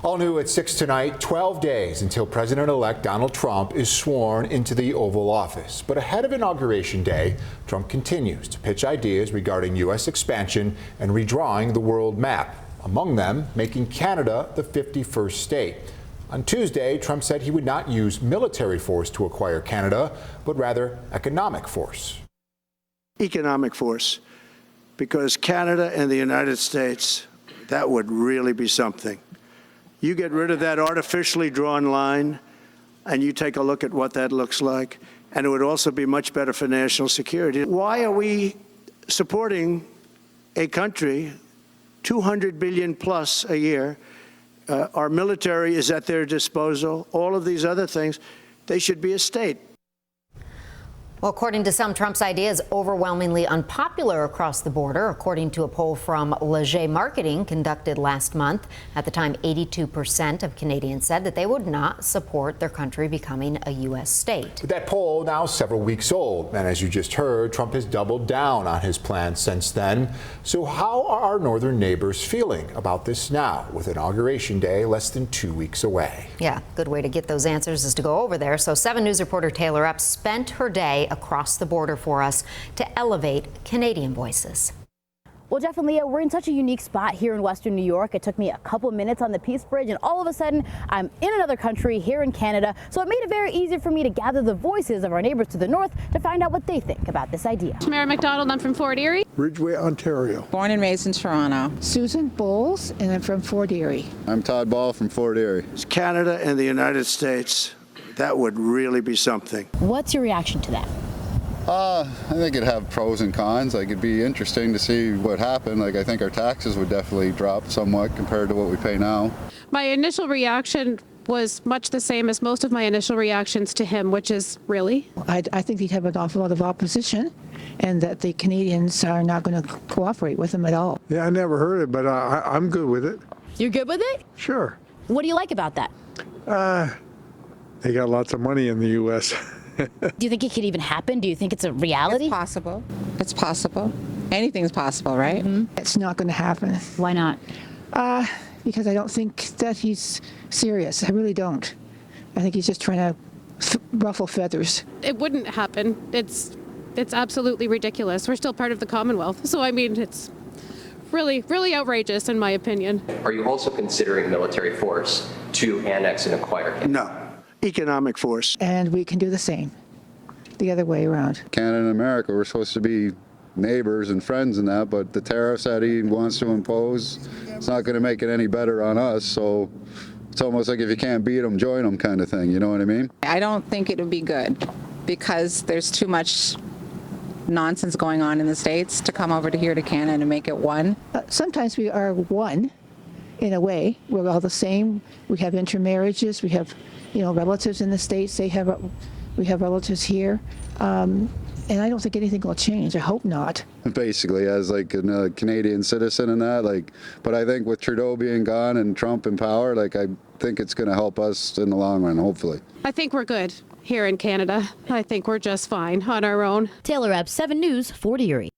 All new at 6 tonight, 12 days until President-elect Donald Trump is sworn into the Oval Office. But ahead of Inauguration Day, Trump continues to pitch ideas regarding U.S. expansion and redrawing the world map. Among them, making Canada the 51st state. On Tuesday, Trump said he would not use military force to acquire Canada, but rather economic force. Economic force, because Canada and the United States, that would really be something. You get rid of that artificially drawn line, and you take a look at what that looks like, and it would also be much better for national security. Why are we supporting a country, $200 billion plus a year? Our military is at their disposal. All of these other things, they should be a state. Well, according to some, Trump's idea is overwhelmingly unpopular across the border, according to a poll from Leger Marketing conducted last month. At the time, 82% of Canadians said that they would not support their country becoming a U.S. state. But that poll now several weeks old, and as you just heard, Trump has doubled down on his plans since then. So how are our northern neighbors feeling about this now, with Inauguration Day less than 2 weeks away? Yeah, good way to get those answers is to go over there. So 7 News reporter Taylor Epps spent her day across the border for us to elevate Canadian voices. Well, Jeff and Leah, we're in such a unique spot here in Western New York. It took me a couple minutes on the Peace Bridge, and all of a sudden, I'm in another country here in Canada. So it made it very easy for me to gather the voices of our neighbors to the north to find out what they think about this idea. Mary McDonald, I'm from Fort Erie. Ridgeway, Ontario. Born and raised in Toronto. Susan Bowles, and I'm from Fort Erie. I'm Todd Ball from Fort Erie. Canada and the United States, that would really be something. What's your reaction to that? I think it'd have pros and cons. Like, it'd be interesting to see what happened. Like, I think our taxes would definitely drop somewhat compared to what we pay now. My initial reaction was much the same as most of my initial reactions to him, which is, really? I think he'd have an awful lot of opposition, and that the Canadians are not going to cooperate with him at all. Yeah, I never heard it, but I'm good with it. You're good with it? Sure. What do you like about that? They got lots of money in the U.S. Do you think it could even happen? Do you think it's a reality? It's possible. It's possible. Anything's possible, right? Mm-hmm. It's not going to happen. Why not? Because I don't think that he's serious. I really don't. I think he's just trying to ruffle feathers. It wouldn't happen. It's absolutely ridiculous. We're still part of the Commonwealth. So, I mean, it's really, really outrageous, in my opinion. Are you also considering military force to annex and acquire Canada? No. Economic force. And we can do the same, the other way around. Canada and America, we're supposed to be neighbors and friends and that, but the tariffs that he wants to impose, it's not going to make it any better on us. So it's almost like if you can't beat them, join them kind of thing. You know what I mean? I don't think it would be good because there's too much nonsense going on in the States to come over to here to Canada and make it one. Sometimes we are one in a way. We're all the same. We have intermarriages. We have relatives in the States. We have relatives here. And I don't think anything will change. I hope not. Basically, as like a Canadian citizen and that, like, but I think with Trudeau being gone and Trump in power, like, I think it's going to help us in the long run, hopefully. I think we're good here in Canada. I think we're just fine on our own. Taylor Epps, 7 News, Fort Erie.